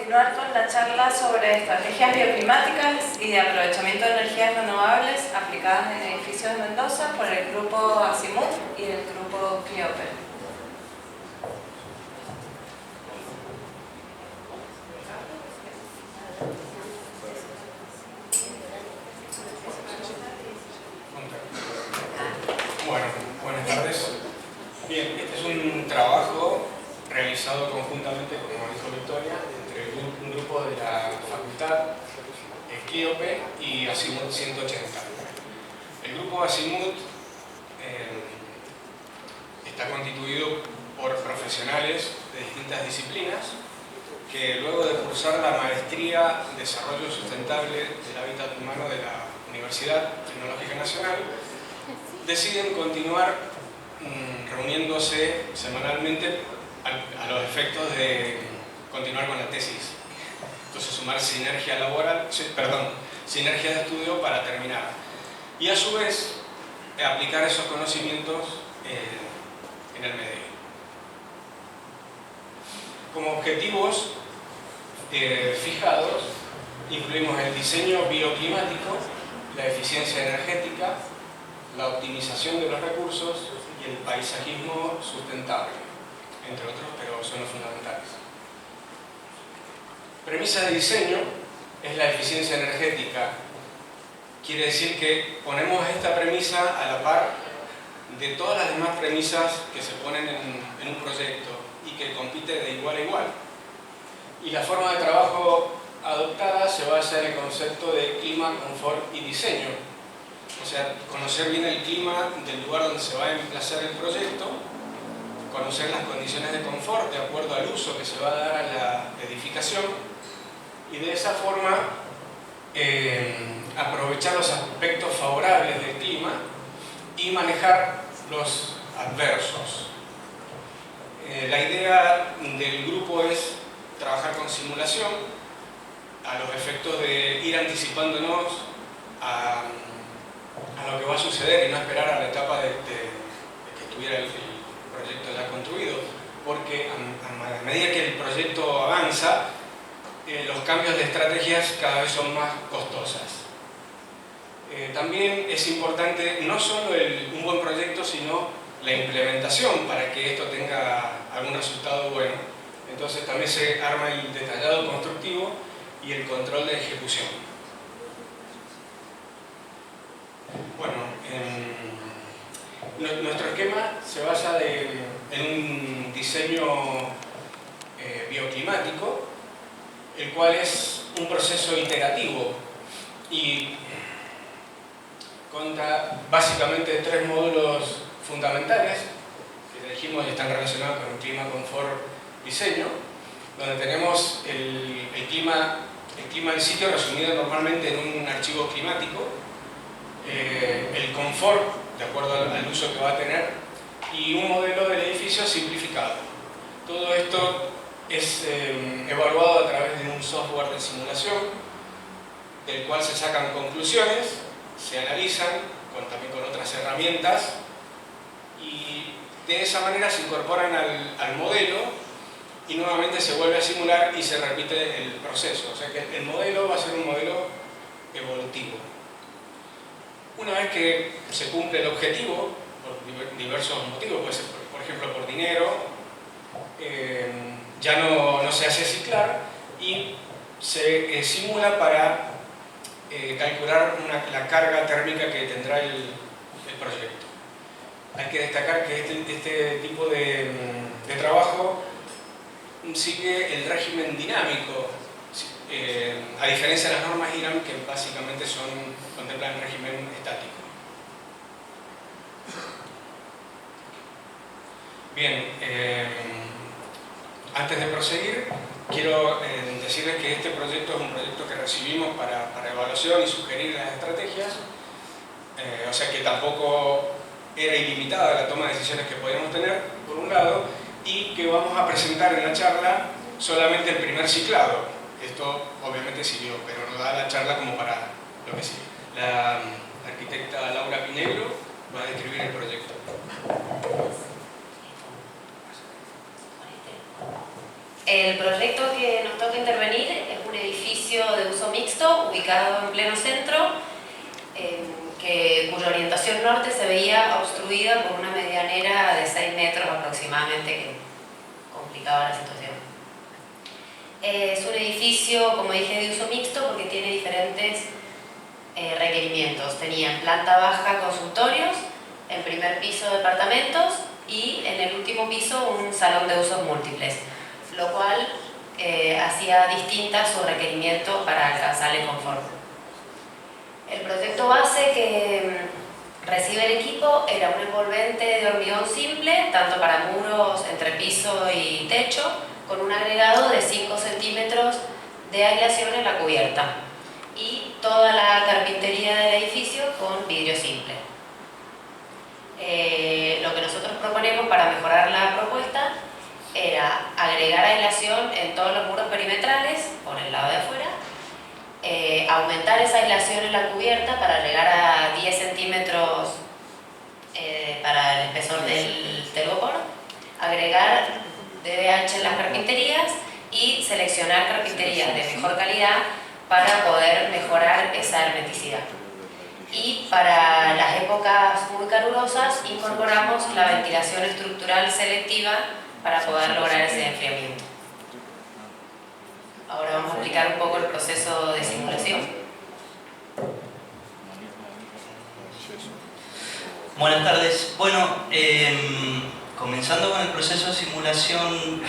continuar con la charla sobre estrategias bioclimáticas y de aprovechamiento de energías renovables aplicadas en edificios de Mendoza por el grupo Azimut y el grupo Cleope. Bueno, buenas tardes. Bien, este es un trabajo realizado conjuntamente, como dijo Victoria, entre un grupo de la facultad, Cleope y Azimut 180. El grupo Azimut está constituido por profesionales de distintas disciplinas que luego de cursar la maestría en Desarrollo Sustentable del Hábitat Humano de la Universidad Tecnológica Nacional deciden continuar reuniéndose semanalmente a los efectos de continuar con la tesis. Entonces sumar sinergia de estudio para terminar. Y a su vez aplicar esos conocimientos en el medio. Como objetivos fijados incluimos el diseño bioclimático, la eficiencia energética, la optimización de los recursos y el paisajismo sustentable, entre otros, pero son los fundamentales. Premisa de diseño es la eficiencia energética. Quiere decir que ponemos esta premisa a la par de todas las demás premisas que se ponen en un proyecto y que compite de igual a igual. Y la forma de trabajo adoptada se basa en el concepto de clima, confort y diseño. O sea, conocer bien el clima del lugar donde se va a emplazar el proyecto, conocer las condiciones de confort de acuerdo al uso que se va a dar a la edificación y de esa forma aprovechar los aspectos favorables del clima y manejar los adversos. La idea del grupo es trabajar con simulación a los efectos de ir anticipándonos a lo que va a suceder y no esperar a la etapa de que estuviera el proyecto ya construido, porque a medida que el proyecto avanza, los cambios de estrategias cada vez son más costosas. También es importante no solo un buen proyecto, sino la implementación para que esto tenga algún resultado bueno. Entonces también se arma el detallado constructivo y el control de ejecución. Bueno, nuestro esquema se basa en un diseño bioclimático, el cual es un proceso iterativo y consta básicamente de 3 módulos fundamentales que dijimos y están relacionados con el clima, confort, diseño, donde tenemos el clima en sitio resumido normalmente en un archivo climático, el confort de acuerdo al uso que va a tener y un modelo del edificio simplificado. Todo esto es evaluado a través de un software de simulación del cual se sacan conclusiones, se analizan también con otras herramientas y de esa manera se incorporan al modelo y nuevamente se vuelve a simular y se repite el proceso. O sea que el modelo va a ser un modelo evolutivo. Una vez que se cumple el objetivo, por diversos motivos, puede ser por ejemplo por dinero, ya no se hace ciclar y se simula para calcular la carga térmica que tendrá el proyecto. Hay que destacar que este tipo de trabajo sigue el régimen dinámico, a diferencia de las normas IRAM que básicamente contemplan el régimen estático. Bien, antes de proseguir, quiero decirles que este proyecto es un proyecto que recibimos para evaluación y sugerir las estrategias, o sea que tampoco era ilimitada la toma de decisiones que podíamos tener, por un lado, y que vamos a presentar en la charla solamente el primer ciclado. Esto obviamente sirvió, pero no da la charla como para lo que sigue. La arquitecta Laura Pinegro va a describir el proyecto. El proyecto que nos toca intervenir es un edificio de uso mixto ubicado en pleno centro, cuya orientación norte se veía obstruida por una medianera de 6 metros aproximadamente que complicaba la situación. Es un edificio, como dije, de uso mixto porque tiene diferentes requerimientos. Tenía planta baja consultorios, en primer piso departamentos y en el último piso un salón de usos múltiples, lo cual hacía distintas sus requerimientos para alcanzar el confort. El proyecto base que recibe el equipo era un envolvente de hormigón simple, tanto para muros, entrepiso y techo, con un agregado de 5 centímetros de aislación en la cubierta y toda la carpintería del edificio con vidrio simple. Lo que nosotros proponemos para mejorar la propuesta era agregar aislación en todos los muros perimetrales por el lado de afuera, aumentar esa aislación en la cubierta para llegar a 10 centímetros para el espesor del telgopor, agregar DBH en las carpinterías y seleccionar carpinterías de mejor calidad para poder mejorar esa hermeticidad. Y para las épocas muy calurosas incorporamos la ventilación estructural selectiva para poder lograr ese enfriamiento. Ahora vamos a explicar un poco el proceso de simulación. Buenas tardes. Bueno, comenzando con el proceso de simulación,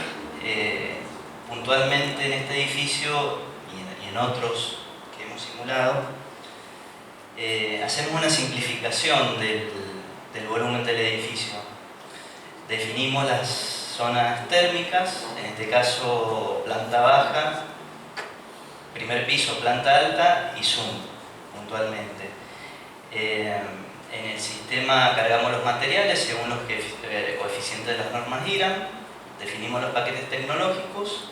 puntualmente en este edificio y en otros que hemos simulado, hacemos una simplificación del volumen del edificio. Definimos las zonas térmicas, en este caso planta baja, primer piso, planta alta y zoom, puntualmente. En el sistema cargamos los materiales según los coeficientes de las normas giran, definimos los paquetes tecnológicos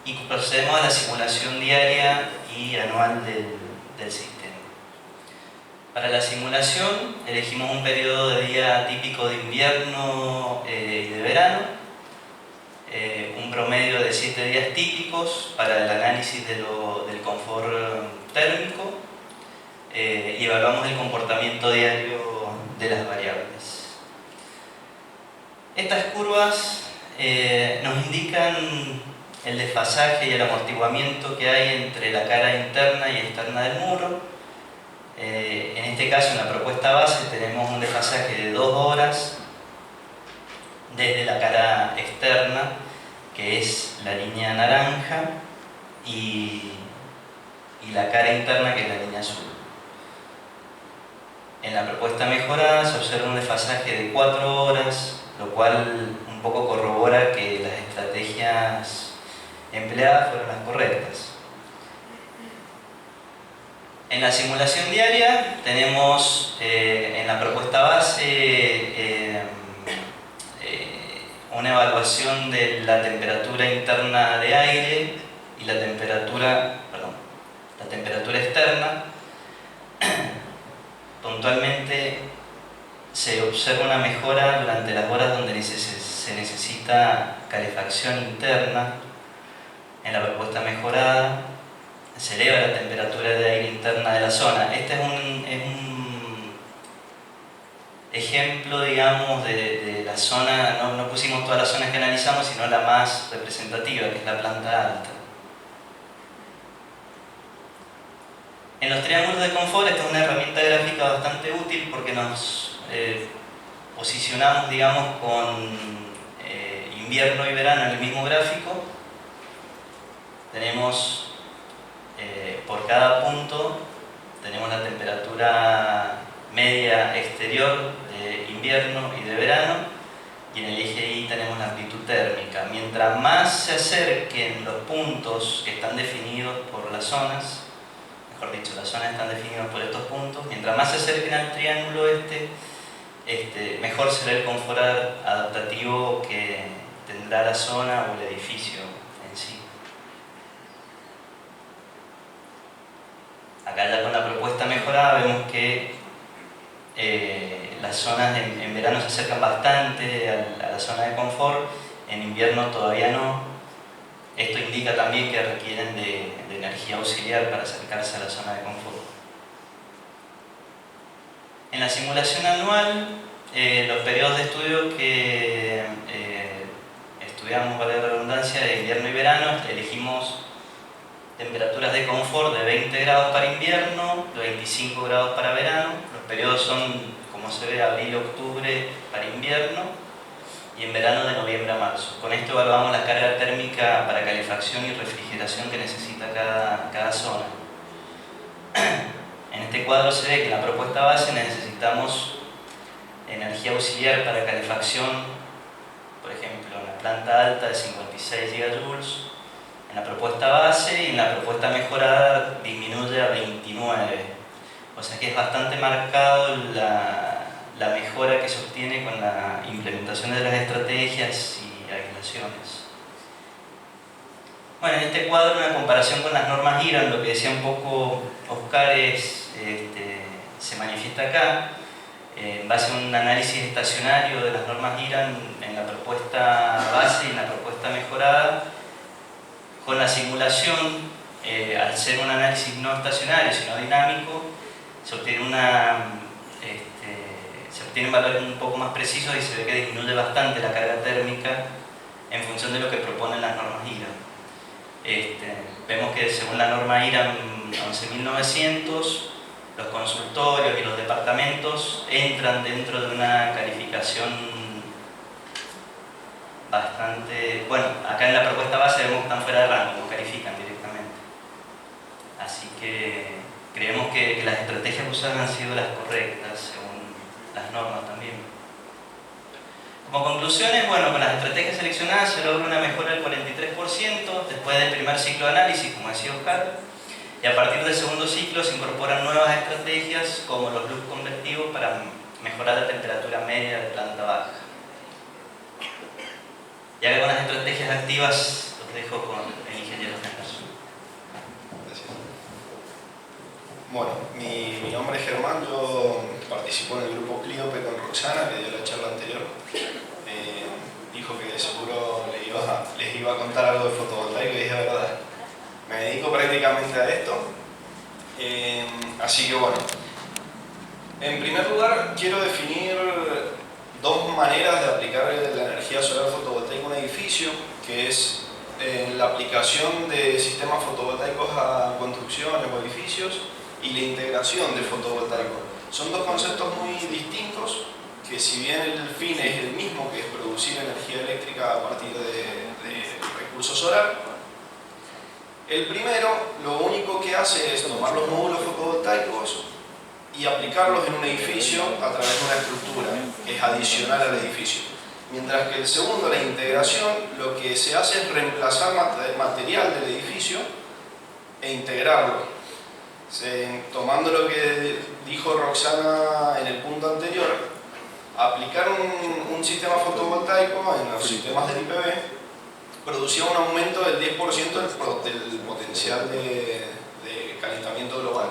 y procedemos a la simulación diaria y anual del sistema. Para la simulación elegimos un periodo de día típico de invierno y de verano, un promedio de 7 días típicos para el análisis del confort térmico y evaluamos el comportamiento diario de las variables. Estas curvas nos indican el desfasaje y el amortiguamiento que hay entre la cara interna y externa del muro. En este caso, en la propuesta base, tenemos un desfasaje de 2 horas desde la cara externa, que es la línea naranja, y la cara interna, que es la línea azul. En la propuesta mejorada se observa un desfasaje de 4 horas, lo cual un poco corrobora que las estrategias empleadas fueron las correctas. En la simulación diaria tenemos en la propuesta base una evaluación de la temperatura interna de aire y la temperatura externa. Puntualmente se observa una mejora durante las horas donde se necesita calefacción interna. En la propuesta mejorada se eleva la temperatura de aire interna de la zona. Este es un ejemplo, digamos, de la zona. No pusimos todas las zonas que analizamos, sino la más representativa, que es la planta alta. En los triángulos de confort, esta es una herramienta gráfica bastante útil porque nos posicionamos, digamos, con invierno y verano en el mismo gráfico. Tenemos por cada punto tenemos la temperatura media exterior de invierno y de verano, y en el eje Y tenemos la amplitud térmica. Mientras más se acerquen los puntos que están definidos por las zonas, mejor dicho, las zonas están definidas por estos puntos, mientras más se acerquen al triángulo mejor será el confort adaptativo que tendrá la zona o el edificio en sí. Acá ya con la propuesta mejorada vemos que las zonas en verano se acercan bastante a la zona de confort, en invierno todavía no, Esto indica también que requieren de energía auxiliar para acercarse a la zona de confort. En la simulación anual, los periodos de estudio que estudiamos, para la redundancia, de invierno y verano, elegimos temperaturas de confort de 20 grados para invierno, de 25 grados para verano. Los periodos son, como se ve, abril-octubre para invierno y en verano de noviembre a marzo. Con esto evaluamos la carga térmica para calefacción y refrigeración que necesita cada zona. En este cuadro se ve que en la propuesta base necesitamos energía auxiliar para calefacción, por ejemplo, en la planta alta de 56 gigajoules, en la propuesta base, y en la propuesta mejorada disminuye a 29. O sea que es bastante marcado la mejora que se obtiene con la implementación de las estrategias y aislaciones. Bueno, en este cuadro una comparación con las normas IRAN, lo que decía un poco Oscar se manifiesta acá, en base a un análisis estacionario de las normas IRAN en la propuesta base y en la propuesta mejorada. Con la simulación, al ser un análisis no estacionario sino dinámico, se obtienen valores un poco más precisos y se ve que disminuye bastante la carga térmica en función de lo que proponen las normas IRAN. Vemos que según la norma IRAN 11.900, los consultorios y los departamentos entran dentro de una calificación bastante... Bueno, acá en la propuesta base vemos que están fuera de rango, no califican directamente. Así que creemos que las estrategias usadas han sido las correctas según las normas también. Como conclusiones, bueno, con las estrategias seleccionadas se logra una mejora del 43% después del primer ciclo de análisis, como decía Oscar, y a partir del segundo ciclo se incorporan nuevas estrategias como los loops convectivos para mejorar la temperatura media de planta baja. Y ahora con las estrategias activas los dejo con el ingeniero Henderson. Gracias. Bueno, mi nombre es Germán, yo participo en el grupo Clíope con Roxana, que dio la charla anterior. Dijo que seguro les iba a contar algo de fotovoltaico y dije verdad. Me dedico prácticamente a esto. Así que bueno, en primer lugar quiero definir dos maneras de aplicar la energía solar fotovoltaica a un edificio, que es la aplicación de sistemas fotovoltaicos a construcciones o edificios y la integración del fotovoltaico. Son dos conceptos muy distintos que, si bien el fin es el mismo, que es producir energía eléctrica a partir de recurso solar, el primero lo único que hace es tomar los módulos fotovoltaicos y aplicarlos en un edificio a través de una estructura que es adicional al edificio. Mientras que el segundo, la integración, lo que se hace es reemplazar material del edificio e integrarlo. Tomando lo que dijo Roxana en el punto anterior, aplicar un sistema fotovoltaico en los sistemas del IPV producía un aumento del 10% del potencial de calentamiento global.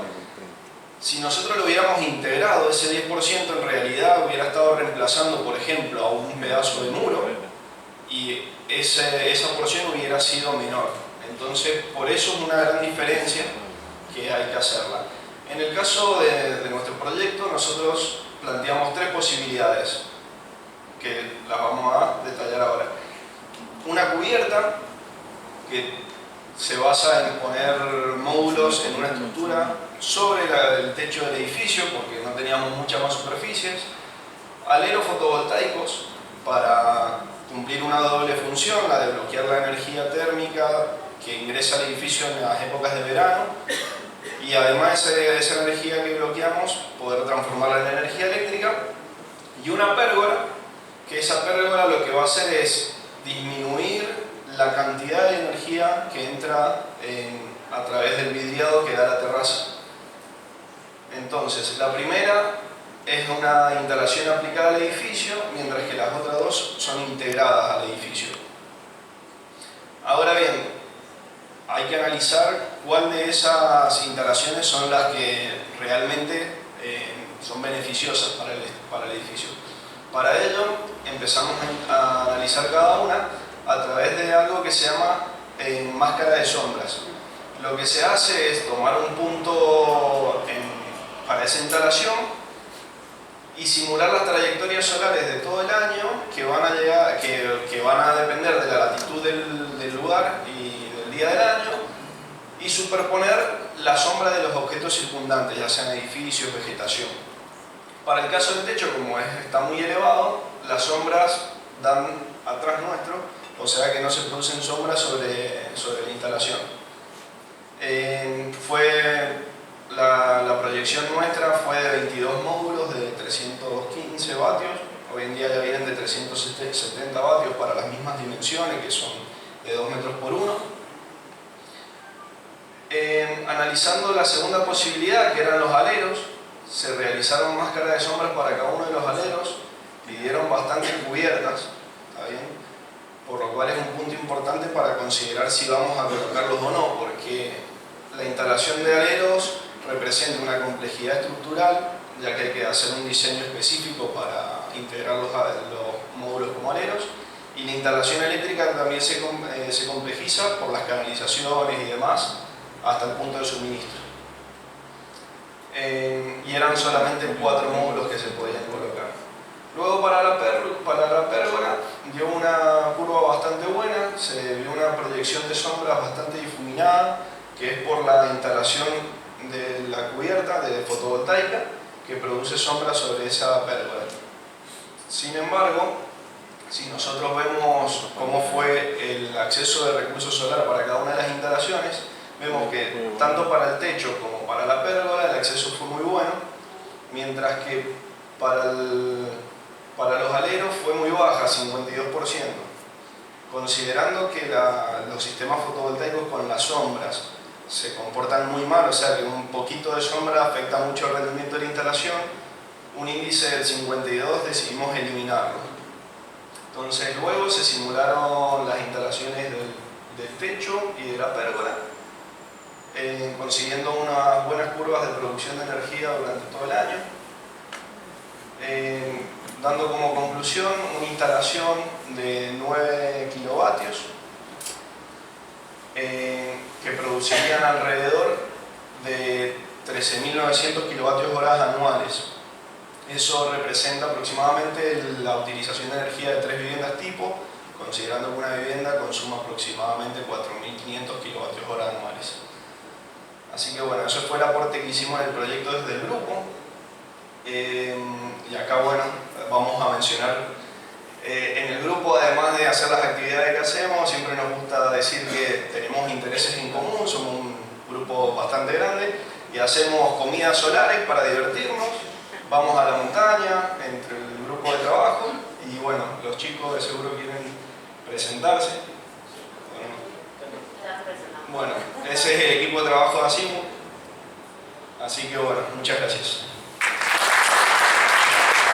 Si nosotros lo hubiéramos integrado, ese 10% en realidad hubiera estado reemplazando, por ejemplo, a un pedazo de muro y esa porción hubiera sido menor. Entonces, por eso es una gran diferencia que hay que hacerla. En el caso de nuestro proyecto, nosotros planteamos tres posibilidades que las vamos a detallar ahora. Una cubierta que se basa en poner módulos en una estructura sobre el techo del edificio, porque no teníamos muchas más superficies. Aleros fotovoltaicos para cumplir una doble función, la de bloquear la energía térmica que ingresa al edificio en las épocas de verano, y además esa energía que bloqueamos poder transformarla en energía eléctrica. Y una pérgola, que esa pérgola lo que va a hacer es disminuir la cantidad de energía que entra a través del vidriado que da la terraza. Entonces, la primera es una instalación aplicada al edificio, mientras que las otras dos son integradas al edificio. Ahora bien, hay que analizar cuál de esas instalaciones son las que realmente son beneficiosas para el edificio. Para ello, empezamos a analizar cada una a través de algo que se llama en máscara de sombras. Lo que se hace es tomar un punto para esa instalación y simular las trayectorias solares de todo el año que van a depender de la latitud del lugar y del día del año, y superponer la sombra de los objetos circundantes, ya sean edificios, vegetación. Para el caso del techo, como está muy elevado, las sombras dan atrás nuestro, o sea que no se producen sombras sobre la instalación. La proyección nuestra fue de 22 módulos de 315 vatios, hoy en día ya vienen de 370 vatios para las mismas dimensiones, que son de 2 metros por 1. Analizando la segunda posibilidad, que eran los aleros, se realizaron máscaras de sombras para cada uno de los aleros, pidieron bastantes cubiertas, ¿está bien? Por lo cual es un punto importante para considerar si vamos a colocarlos o no, porque la instalación de aleros representa una complejidad estructural, ya que hay que hacer un diseño específico para integrar los módulos como aleros, y la instalación eléctrica también se complejiza por las canalizaciones y demás, hasta el punto de suministro. Y eran solamente 4 módulos que se podían colocar. Luego para la pérgola dio una curva bastante buena, se vio una proyección de sombras bastante difuminada, que es por la instalación de la cubierta de fotovoltaica que produce sombras sobre esa pérgola. Sin embargo, si nosotros vemos cómo fue el acceso de recursos solar para cada una de las instalaciones, vemos que tanto para el techo como para la pérgola el acceso fue muy bueno, mientras que para los aleros fue muy baja, 52%. Considerando que los sistemas fotovoltaicos con las sombras se comportan muy mal, o sea que un poquito de sombra afecta mucho el rendimiento de la instalación, un índice del 52 decidimos eliminarlo. Entonces luego se simularon las instalaciones del techo y de la pérgola, consiguiendo unas buenas curvas de producción de energía durante todo el año, dando como conclusión una instalación de 9 kilovatios que producirían alrededor de 13.900 kilovatios horas anuales. Eso representa aproximadamente la utilización de energía de 3 viviendas tipo, considerando que una vivienda consuma aproximadamente 4.500 kilovatios hora anuales. Así que bueno, eso fue el aporte que hicimos en el proyecto desde el grupo. Y acá bueno, vamos a mencionar, en el grupo, además de hacer las actividades que hacemos, siempre nos gusta decir que tenemos intereses en común, somos un grupo bastante grande y hacemos comidas solares para divertirnos, vamos a la montaña entre el grupo de trabajo y bueno, los chicos de seguro quieren presentarse. Bueno, ese es el equipo de trabajo de ASIMUT, así que bueno, muchas gracias.